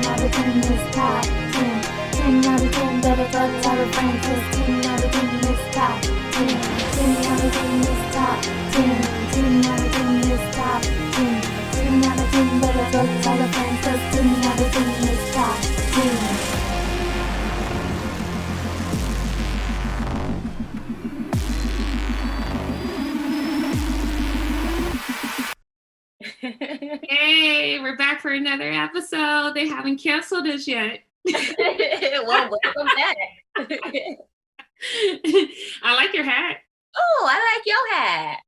out of 10 is top 10. 10 out of 10, better go tell a friend, 'cause 10 out of 10 is top 10. 10 out of 10 is top 10. 10 out of 10 is top 10. 10 out of 10, better go tell a friend, 'cause 10 out of 10 is top 10. Hey, we're back for another episode. They haven't canceled us yet. Well, welcome back. I like your hat. Oh, I like your hat.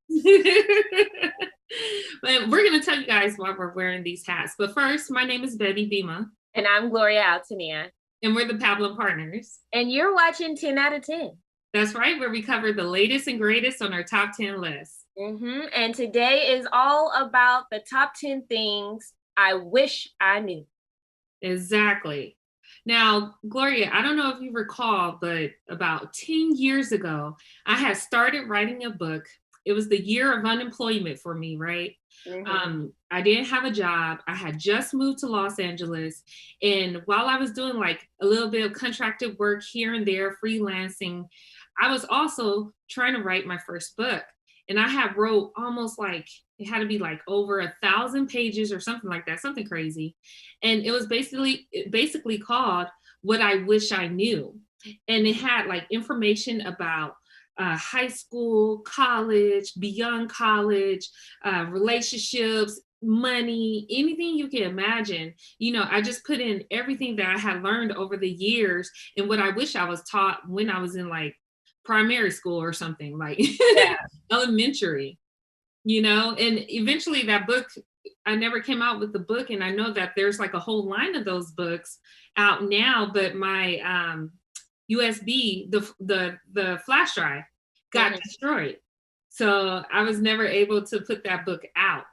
But we're going to tell you guys why we're wearing these hats. But first, my name is Betty Bima. And I'm Gloria Altania. And we're the Pabulum Partners. And you're watching 10 out of 10. That's right, where we cover the latest and greatest on our top 10 list. And today is all about the top 10 things I wish I knew. Exactly. Now, Gloria, I don't know if you recall, but about 10 years ago, I had started writing a book. It was the year of unemployment for me, right? I didn't have a job. I had just moved to Los Angeles. And while I was doing like a little bit of contracted work here and there, freelancing, I was also trying to write my first book. And I had wrote almost like, it had to be like over 1,000 pages or something like that, something crazy. And it was basically called What I Wish I Knew. And it had like information about high school, college, beyond college, relationships, money, anything you can imagine. You know, I just put in everything that I had learned over the years and what I wish I was taught when I was in like primary school or something, like elementary, you know. And eventually that book, I never came out with the book, and I know that there's like a whole line of those books out now, but my USB, the flash drive got destroyed, so I was never able to put that book out.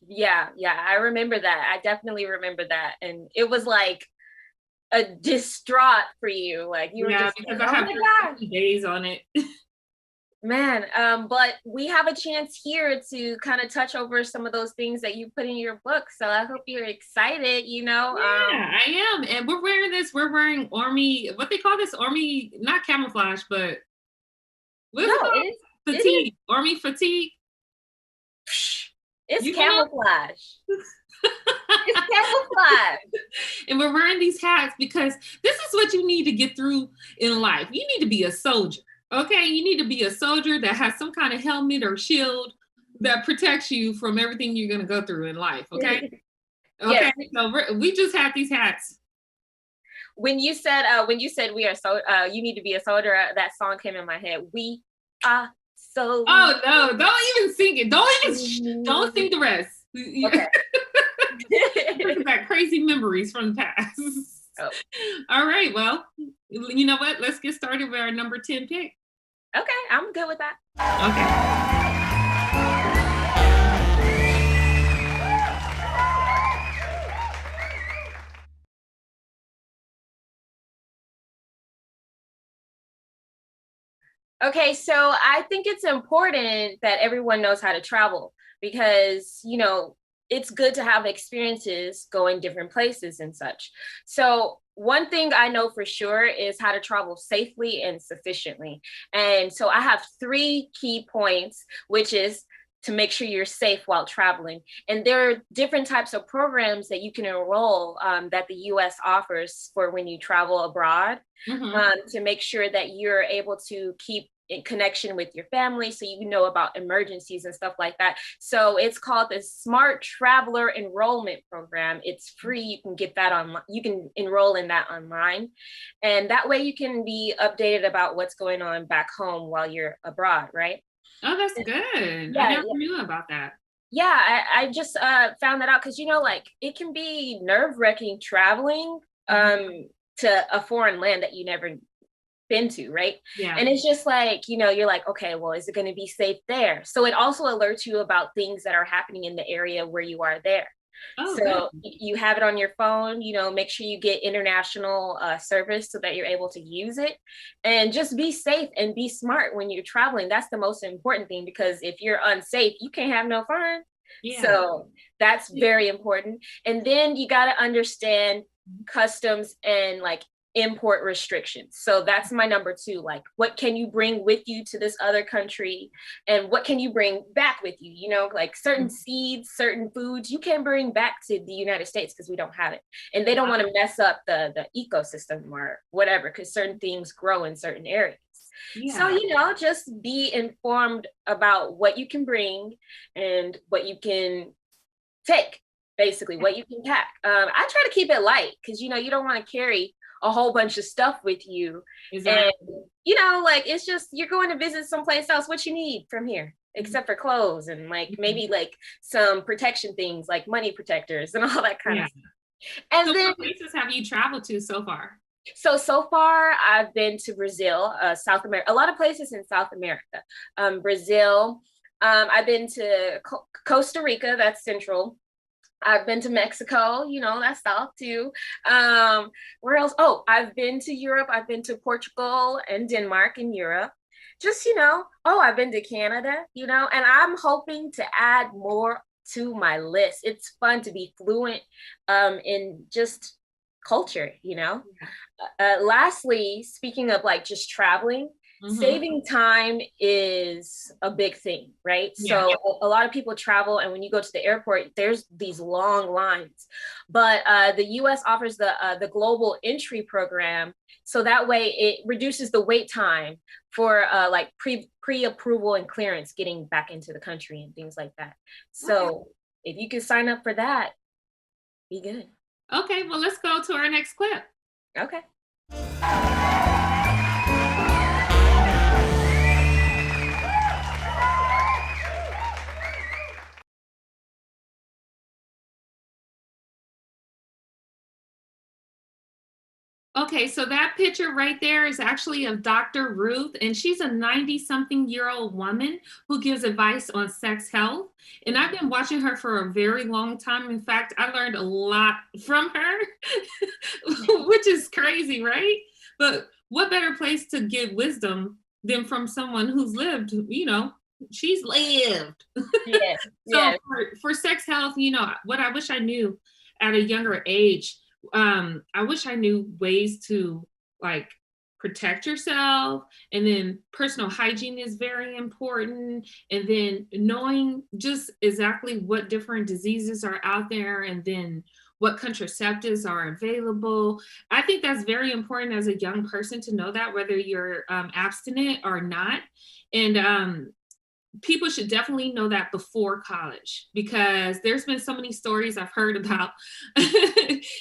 Yeah, I remember that. I definitely remember that. And it was like a distraught for you, like you were just because like, I have 30 days on it. Man, but we have a chance here to kind of touch over some of those things that you put in your book. So I hope you're excited, you know. Yeah, I am. And we're wearing army, what they call this, army, not camouflage, but fatigue, army fatigue. It's camouflage. It's camouflage. And we're wearing these hats because this is what you need to get through in life. You need to be a soldier. Okay, you need to be a soldier that has some kind of helmet or shield that protects you from everything you're going to go through in life. Okay. Okay. Yes. So we just have these hats. When you said we are so you need to be a soldier, that song came in my head. We are so. Oh no! Don't even sing it. Don't sing the rest. Okay. That crazy memories from the past. Oh. All right. Well, you know what? Let's get started with our number 10 pick. Okay, I'm good with that. Okay, so I think it's important that everyone knows how to travel because, you know, it's good to have experiences going different places and such. So one thing I know for sure is how to travel safely and sufficiently. And so I have 3 key points, which is to make sure you're safe while traveling. And there are different types of programs that you can enroll that the US offers for when you travel abroad to make sure that you're able to keep in connection with your family so you know about emergencies and stuff like that. So it's called the Smart Traveler Enrollment Program. It's free. You can get that online. You can enroll in that online. And that way you can be updated about what's going on back home while you're abroad, right? Oh, that's good. Yeah, I never knew about that. Yeah, I just found that out because, you know, like it can be nerve-wracking traveling to a foreign land that you never been to, right? Yeah. And it's just like, you know, you're like, okay, well, is it going to be safe there? So it also alerts you about things that are happening in the area where you are there. Oh, so you have it on your phone, you know, make sure you get international service so that you're able to use it, and just be safe and be smart when you're traveling. That's the most important thing, because if you're unsafe, you can't have no fun. Yeah. So that's very important. And then you got to understand customs, and like import restrictions. So that's my number two. Like, what can you bring with you to this other country, and what can you bring back with you? You know, like certain seeds, certain foods you can bring back to the United States because we don't have it, and they don't want to mess up the ecosystem or whatever, because certain things grow in certain areas. Yeah. So, you know, just be informed about what you can bring and what you can take, basically, what you can pack. I try to keep it light because, you know, you don't want to carry a whole bunch of stuff with you. Exactly. And, you know, like, it's just, you're going to visit someplace else. What you need from here, except for clothes and like maybe like some protection things like money protectors and all that kind of stuff. And so then, what places have you traveled to so far? So far, I've been to Brazil, South America, a lot of places in South America. Brazil, I've been to Costa Rica, that's central. I've been to Mexico, you know, that's south too. Where else? Oh, I've been to Europe. I've been to Portugal and Denmark in Europe. Just, you know, I've been to Canada, you know, and I'm hoping to add more to my list. It's fun to be fluent in just culture, you know. Lastly, speaking of like just traveling, saving time is a big thing, right? Yeah. So a lot of people travel, and when you go to the airport, there's these long lines. But the U.S. offers the global entry program, so that way it reduces the wait time for like pre-approval and clearance getting back into the country and things like that. So if you can sign up for that, be good. Okay, well, let's go to our next clip. Okay. Okay, so that picture right there is actually of Dr. Ruth, and she's a 90-something-year-old woman who gives advice on sex health. And I've been watching her for a very long time. In fact, I learned a lot from her, which is crazy, right? But what better place to get wisdom than from someone who's lived, you know, she's lived. Yeah. So for sex health, you know, what I wish I knew at a younger age, I wish I knew ways to like protect yourself, and then personal hygiene is very important, and then knowing just exactly what different diseases are out there, and then what contraceptives are available. I think that's very important as a young person to know that, whether you're abstinent or not. And people should definitely know that before college, because there's been so many stories I've heard about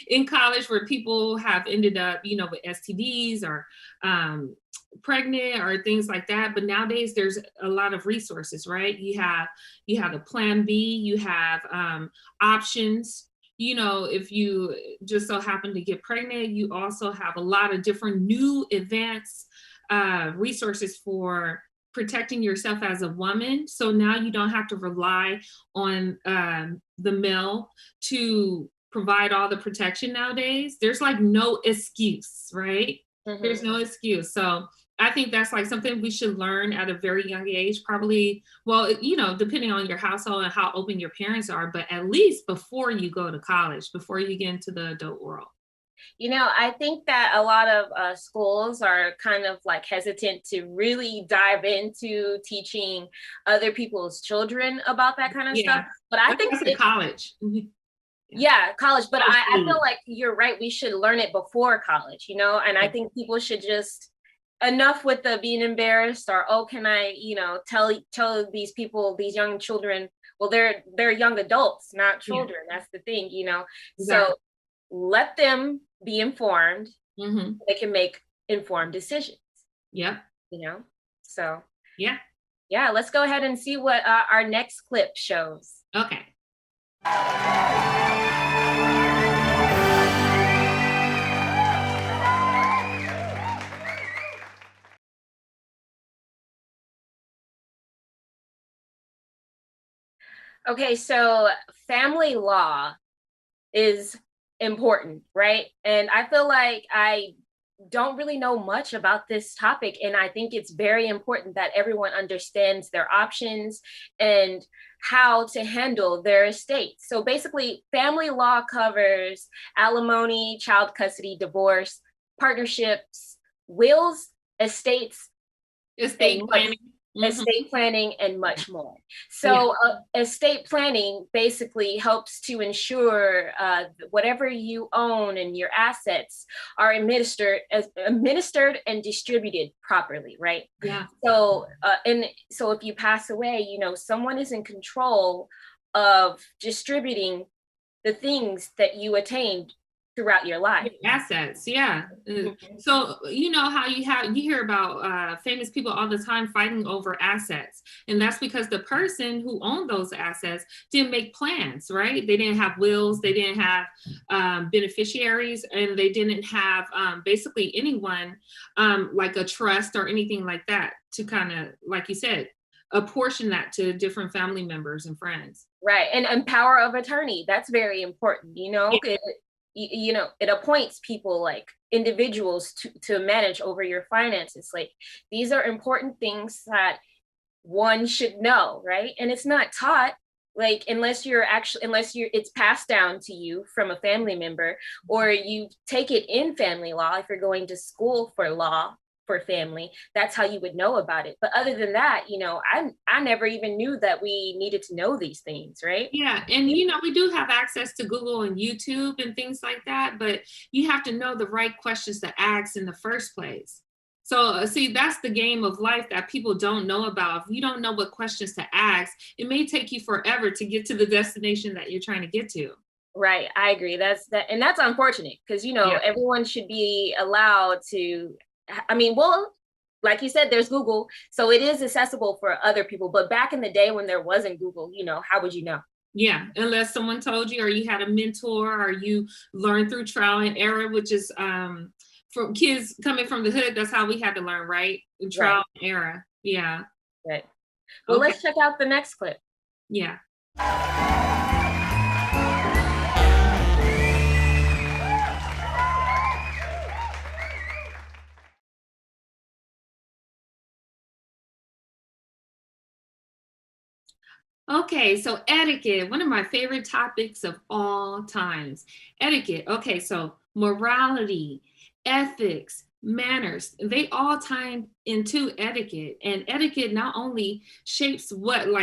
in college where people have ended up, you know, with STDs or pregnant or things like that. But nowadays there's a lot of resources, right? You have a plan B, you have options. You know, if you just so happen to get pregnant, you also have a lot of different new advanced resources for protecting yourself as a woman. So now you don't have to rely on the male to provide all the protection nowadays. There's like no excuse, right? There's no excuse. So I think that's like something we should learn at a very young age, probably, well, you know, depending on your household and how open your parents are, but at least before you go to college, before you get into the adult world. You know, I think that a lot of schools are kind of like hesitant to really dive into teaching other people's children about that kind of stuff. But I think it's college. Yeah, college. But I feel like you're right. We should learn it before college, you know, and I think people should just enough with the being embarrassed or, oh, can I, you know, tell these people, these young children, well, they're young adults, not children. That's the thing, you know. Exactly. So let them be informed. They can make informed decisions. Yeah. You know, so. Yeah, let's go ahead and see what our next clip shows. Okay. Okay, so family law is important, right? And I feel like I don't really know much about this topic, and I think it's very important that everyone understands their options and how to handle their estate. So basically, family law covers alimony, child custody, divorce, partnerships, wills, estates, Estate planning. estate planning, and much more. So estate planning basically helps to ensure whatever you own and your assets are administered and distributed properly, right? Yeah. So so if you pass away, someone is in control of distributing the things that you attained throughout your life. Assets, yeah. So you know how you hear about famous people all the time fighting over assets, and that's because the person who owned those assets didn't make plans, right? They didn't have wills, they didn't have beneficiaries, and they didn't have basically anyone like a trust or anything like that to kind of, like you said, apportion that to different family members and friends. Right, and power of attorney, that's very important. It appoints people, like individuals, to manage over your finances. Like, these are important things that one should know, right? And it's not taught, like, unless it's passed down to you from a family member, or you take it in family law. If you're going to school for law for family, that's how you would know about it. But other than that, I never even knew that we needed to know these things, right? Yeah, and we do have access to Google and YouTube and things like that, but you have to know the right questions to ask in the first place. So see, that's the game of life that people don't know about. If you don't know what questions to ask, it may take you forever to get to the destination that you're trying to get to. Right, I agree. That's unfortunate, because everyone should be allowed to. Well, like you said, there's Google, so it is accessible for other people. But back in the day when there wasn't Google, how would you know? Yeah, unless someone told you, or you had a mentor, or you learned through trial and error, which is for kids coming from the hood. That's how we had to learn, right? Trial and error. Yeah. Right. Well, let's check out the next clip. Yeah. Okay, so etiquette, one of my favorite topics of all times. Etiquette, okay, so morality, ethics, manners, they all tie into etiquette. And etiquette not only shapes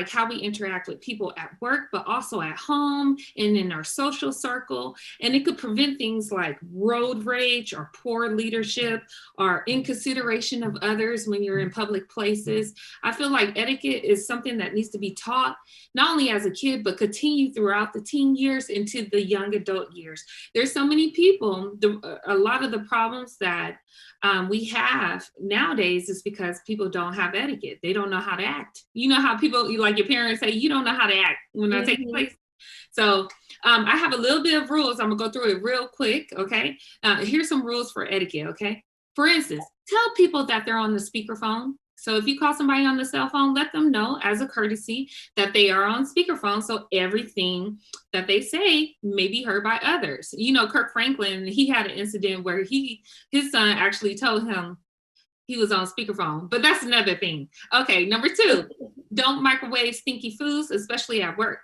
how we interact with people at work, but also at home and in our social circle. And it could prevent things like road rage or poor leadership or inconsideration of others when you're in public places. I feel like etiquette is something that needs to be taught not only as a kid, but continue throughout the teen years into the young adult years. There's so many people, a lot of the problems that we have nowadays is because people don't have etiquette. They don't know how to act. You know how people, like your parents say, you don't know how to act when that takes place. So I have a little bit of rules. I'm gonna go through it real quick, okay? Here's some rules for etiquette, okay? For instance, tell people that they're on the speakerphone. So if you call somebody on the cell phone, let them know as a courtesy that they are on speakerphone, so everything that they say may be heard by others. Kirk Franklin, he had an incident where his son actually told him he was on speakerphone, but that's another thing. Okay, number 2, don't microwave stinky foods, especially at work.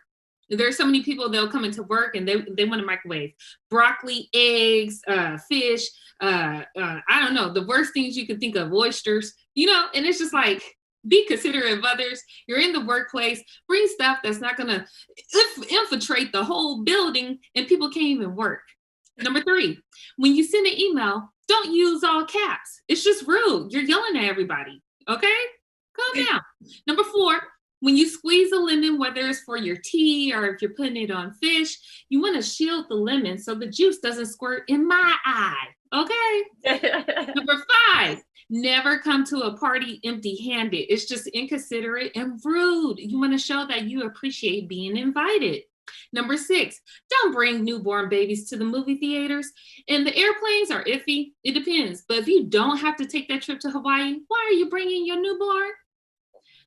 There's so many people, they'll come into work and they want to microwave broccoli, eggs, fish, I don't know, the worst things you could think of, oysters, and it's just like, be considerate of others. You're in the workplace, bring stuff that's not gonna infiltrate the whole building and people can't even work. Number 3, when you send an email, don't use all caps. It's just rude. You're yelling at everybody, okay? Calm down. Number 4, when you squeeze a lemon, whether it's for your tea or if you're putting it on fish, you want to shield the lemon so the juice doesn't squirt in my eye, okay? Number 5, never come to a party empty-handed. It's just inconsiderate and rude. You want to show that you appreciate being invited. Number 6, don't bring newborn babies to the movie theaters. And the airplanes are iffy. It depends. But if you don't have to take that trip to Hawaii, why are you bringing your newborn?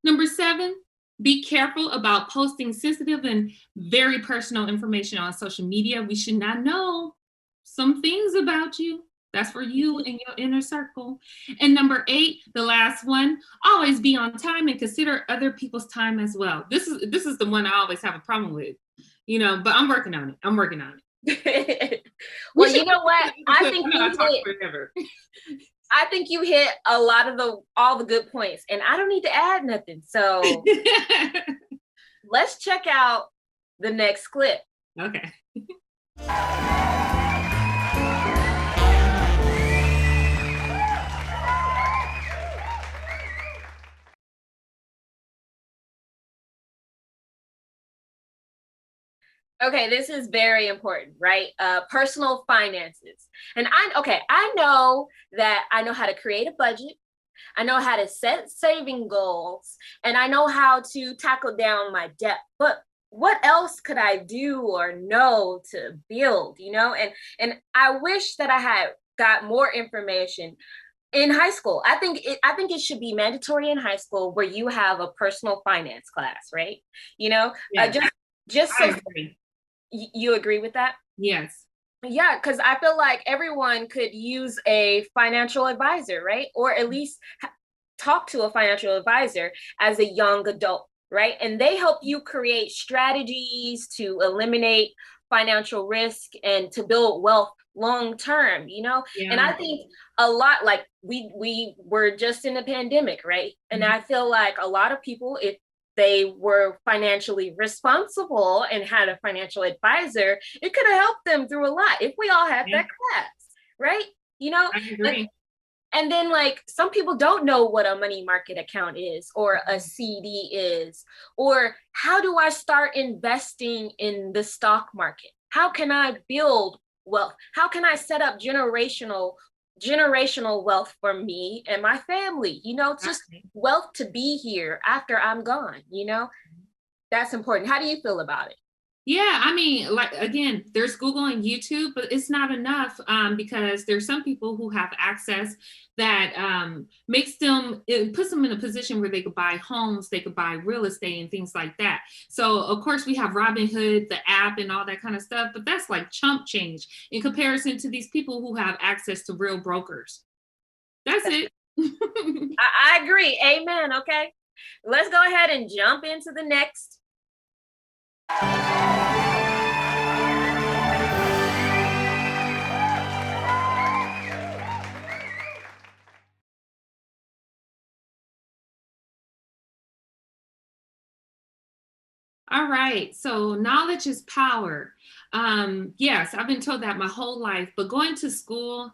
Number 7, be careful about posting sensitive and very personal information on social media. We should not know some things about you That's for you and your inner circle. And number 8, the last one, always be on time and consider other people's time as well. This is the one I always have a problem with, but I'm working on it. I'm working on it. Well, you know what? I think I talk forever. I think you hit a lot of all the good points, and I don't need to add nothing. So let's check out the next clip. Okay. Okay, this is very important, right? Personal finances. And I know that I know how to create a budget. I know how to set saving goals, and I know how to tackle down my debt. But what else could I do or know to build, And I wish that I had got more information in high school. I think it should be mandatory in high school where you have a personal finance class, right? Yes, Just I so agree. you agree with that? Yes. Yeah, because I feel like everyone could use a financial advisor, right? Or at least talk to a financial advisor as a young adult, right? And they help you create strategies to eliminate financial risk and to build wealth long term, And I Yeah. think a lot, like we were just in a pandemic, right? And I feel like a lot of people, if they were financially responsible and had a financial advisor, it could have helped them through a lot if we all had Yeah. that class, right? I agree. And then, like, some people don't know what a money market account is or a CD is, or how do I start investing in the stock market? How can I build wealth? How can I set up generational wealth for me and my family? Just wealth to be here after I'm gone, That's important. How do you feel about it? Yeah, I mean, like, again, there's Google and YouTube, but it's not enough, because there's some people who have access that it puts them in a position where they could buy homes, they could buy real estate and things like that. So of course we have Robinhood, the app, and all that kind of stuff, but that's like chump change in comparison to these people who have access to real brokers. That's it. I agree. Amen. Okay. Let's go ahead and jump into the next. All right. So knowledge is power. Yes, I've been told that my whole life, but going to school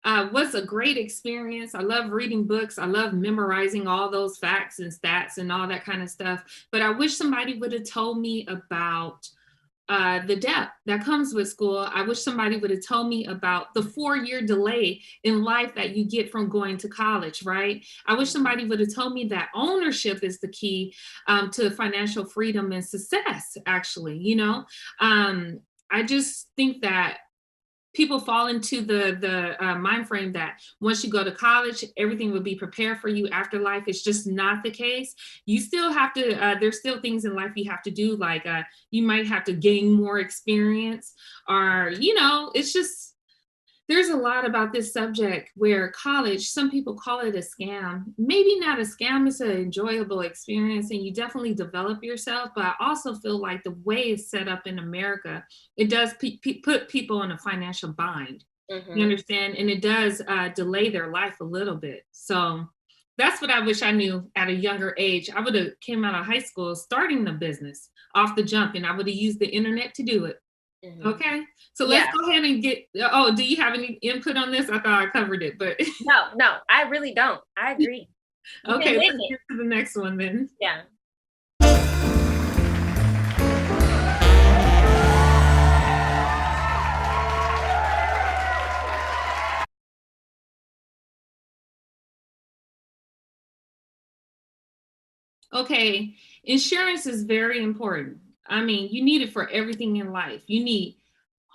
was a great experience. I love reading books. I love memorizing all those facts and stats and all that kind of stuff. But I wish somebody would have told me about the debt that comes with school. I wish somebody would have told me about the 4-year delay in life that you get from going to college, right? I wish somebody would have told me that ownership is the key to financial freedom and success, actually, I just think that people fall into the mind frame that once you go to college, everything will be prepared for you after life. It's just not the case. You still have to, there's still things in life you have to do, like you might have to gain more experience, or, it's just, there's a lot about this subject where college, some people call it a scam. Maybe not a scam, it's an enjoyable experience and you definitely develop yourself. But I also feel like the way it's set up in America, it does put people in a financial bind. You understand? And it does delay their life a little bit. So that's what I wish I knew at a younger age. I would have came out of high school starting the business off the jump, and I would have used the internet to do it. Okay, so let's go ahead and get, do you have any input on this? I thought I covered it, but No, I really don't. I agree. Okay, let's get to the next one then. Yeah. Okay, insurance is very important. I mean, you need it for everything in life. You need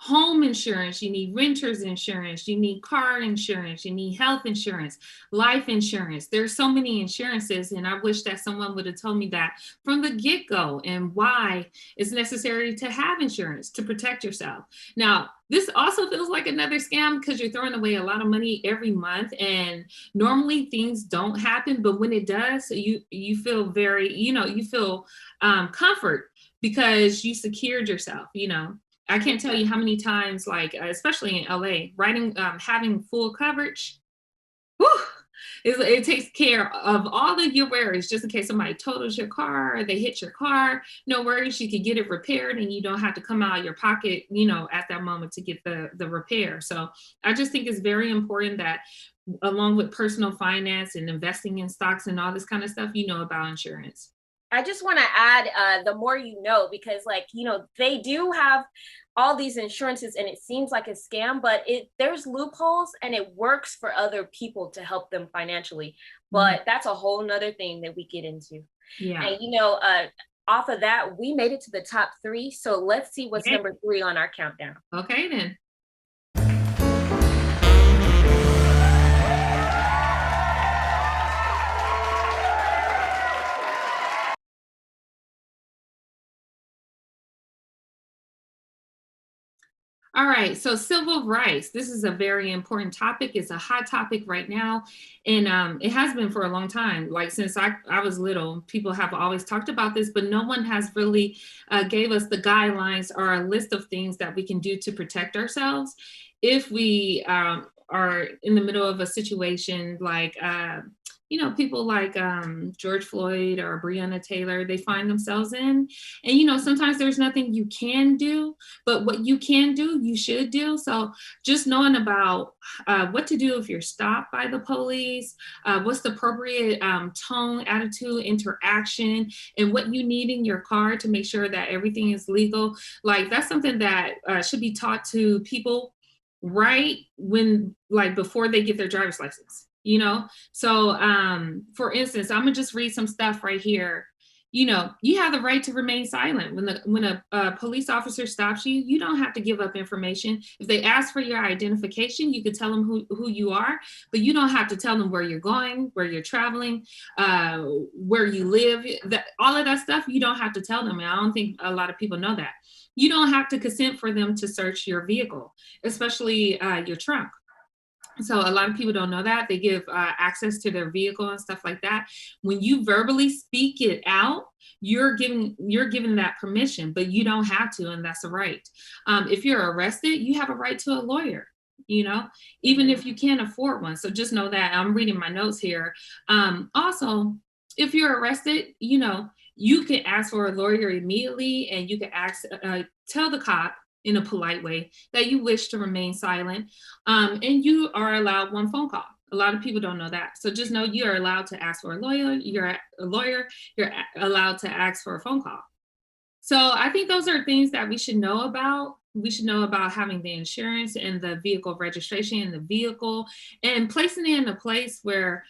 home insurance, you need renter's insurance, you need car insurance, you need health insurance, life insurance. There's so many insurances, and I wish that someone would have told me that from the get-go, and why it's necessary to have insurance to protect yourself. Now, this also feels like another scam because you're throwing away a lot of money every month, and normally things don't happen, but when it does, you feel very, you feel comfort because you secured yourself. I can't tell you how many times, like, especially in LA, having full coverage, whew, it takes care of all of your worries, just in case somebody totals your car, or they hit your car. No worries, you can get it repaired, and you don't have to come out of your pocket, at that moment to get the repair. So I just think it's very important that, along with personal finance and investing in stocks and all this kind of stuff, about insurance. I just want to add, the more you know, because they do have all these insurances and it seems like a scam, but there's loopholes and it works for other people to help them financially. But that's a whole nother thing that we get into. Yeah. And off of that, we made it to the top 3. So let's see what's number 3 on our countdown. Okay, then. All right, so civil rights. This is a very important topic. It's a hot topic right now, and it has been for a long time. Like, since I was little, people have always talked about this, but no one has really gave us the guidelines or a list of things that we can do to protect ourselves if we are in the middle of a situation like people like George Floyd or Breonna Taylor, they find themselves in. And, sometimes there's nothing you can do, but what you can do, you should do. So just knowing about what to do if you're stopped by the police, what's the appropriate tone, attitude, interaction, and what you need in your car to make sure that everything is legal. Like, that's something that should be taught to people right when, like, before they get their driver's license. So for instance, I'm gonna just read some stuff right here. You have the right to remain silent. When a police officer stops you, you don't have to give up information. If they ask for your identification, you can tell them who you are, but you don't have to tell them where you're going, where you're traveling, where you live. All of that stuff, you don't have to tell them. And I don't think a lot of people know that. You don't have to consent for them to search your vehicle, especially your trunk. So a lot of people don't know that. They give access to their vehicle and stuff like that. When you verbally speak it out, you're giving that permission, but you don't have to, and that's a right. If you're arrested, you have a right to a lawyer, even if you can't afford one. So just know that. I'm reading my notes here. Also, if you're arrested, you can ask for a lawyer immediately, and you can tell the cop in a polite way that you wish to remain silent, and you are allowed one phone call. A lot of people don't know that. So just know you are allowed to ask for a lawyer. You're allowed to ask for a phone call. So I think those are things that we should know about. We should know about having the insurance and the vehicle registration in the vehicle, and placing it in a place where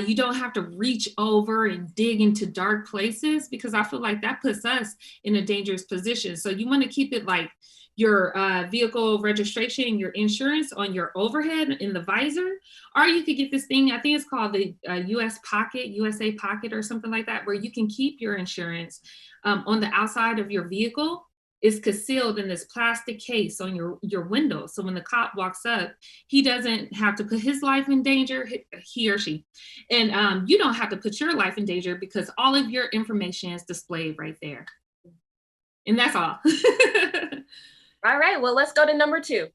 you don't have to reach over and dig into dark places, because I feel like that puts us in a dangerous position. So you want to keep it like your vehicle registration, your insurance on your overhead in the visor, or you could get this thing, I think it's called the USA Pocket or something like that, where you can keep your insurance on the outside of your vehicle. Is concealed in this plastic case on your window. So when the cop walks up, he doesn't have to put his life in danger, he or she. And you don't have to put your life in danger because all of your information is displayed right there. And that's all. All right, well, let's go to number 2.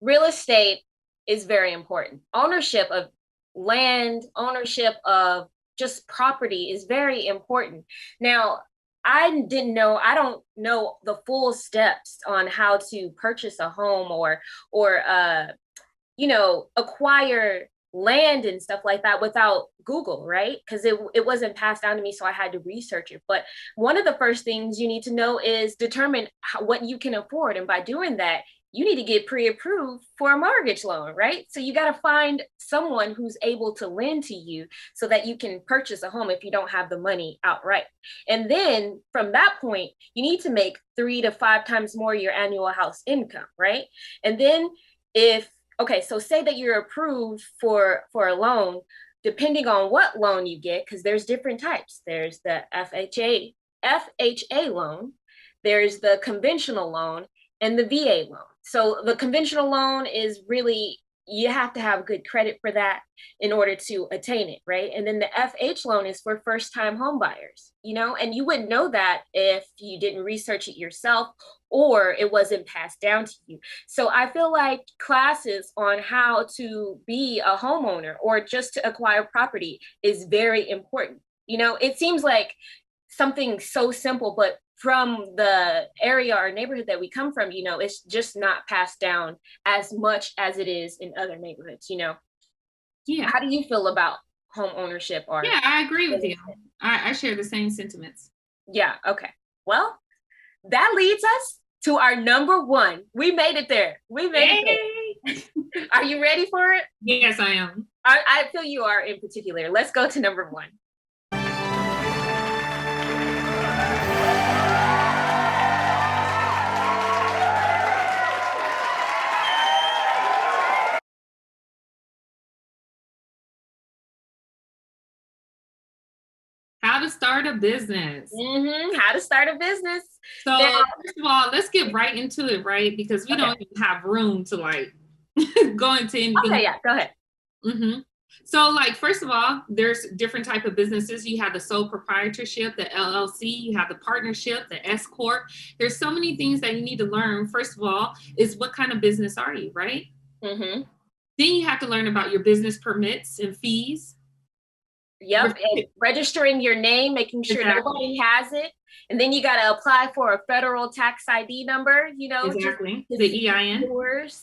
Real estate is very important. Ownership of land, ownership of just property is very important. Now, I don't know the full steps on how to purchase a home or acquire land and stuff like that without Google, right? Because it wasn't passed down to me, so I had to research it. But one of the first things you need to know is determine what you can afford. And by doing that, you need to get pre-approved for a mortgage loan, right? So you got to find someone who's able to lend to you so that you can purchase a home if you don't have the money outright. And then from that point, you need to make 3 to 5 times more your annual house income, right? And then okay, so say that you're approved for a loan, depending on what loan you get, because there's different types. There's the FHA loan, there's the conventional loan, and the VA loan. So the conventional loan is really, you have to have good credit for that in order to attain it, right? And then the FH loan is for first-time home buyers, and you wouldn't know that if you didn't research it yourself or it wasn't passed down to you. So I feel like classes on how to be a homeowner or just to acquire property is very important. It seems like something so simple, but from the area or neighborhood that we come from, it's just not passed down as much as it is in other neighborhoods, Yeah. How do you feel about home ownership? Yeah, I agree with you. I share the same sentiments. Yeah. Okay. Well, that leads us to our number 1. We made it there. It there. Are you ready for it? Yes, I am. I feel you are in particular. Let's go to number 1. How to start a business. How to start a business. So first of all, let's get right into it, right? Because we don't even have room to go into anything. Okay, yeah, go ahead. So first of all, there's different type of businesses. You have the sole proprietorship, the LLC, you have the partnership, the S Corp. There's so many things that you need to learn. First of all, is what kind of business are you, right? Then you have to learn about your business permits and fees. Yep, and registering your name, making sure nobody has it. And then you got to apply for a federal tax ID number, Exactly, the EIN.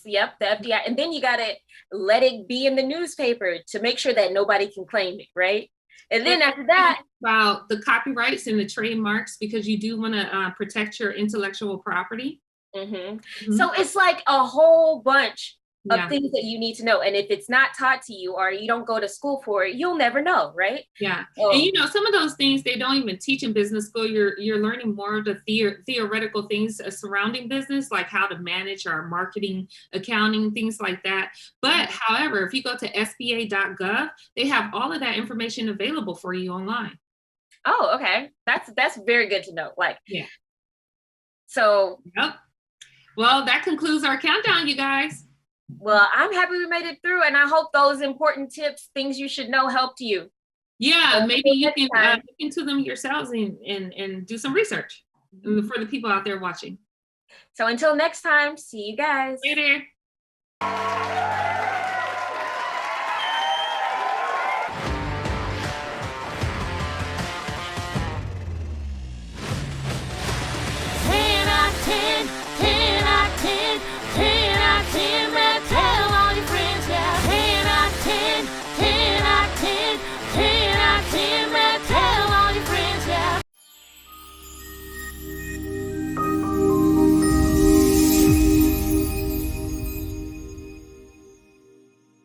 Yep, the FDI. And then you got to let it be in the newspaper to make sure that nobody can claim it, right? And then after that, about the copyrights and the trademarks, because you do want to protect your intellectual property. So it's like a whole bunch of things that you need to know. And if it's not taught to you or you don't go to school for it, you'll never know, right? Yeah. And some of those things they don't even teach in business school. You're learning more of the theoretical things surrounding business, like how to manage our marketing, accounting, things like that. But however, if you go to sba.gov, they have all of that information available for you online. Oh, okay. That's very good to know. So well, that concludes our countdown, you guys. Well, I'm happy we made it through, and I hope those important tips, things you should know, helped you. Yeah, maybe you can look into them yourselves and do some research for the people out there watching. So until next time, see you guys later.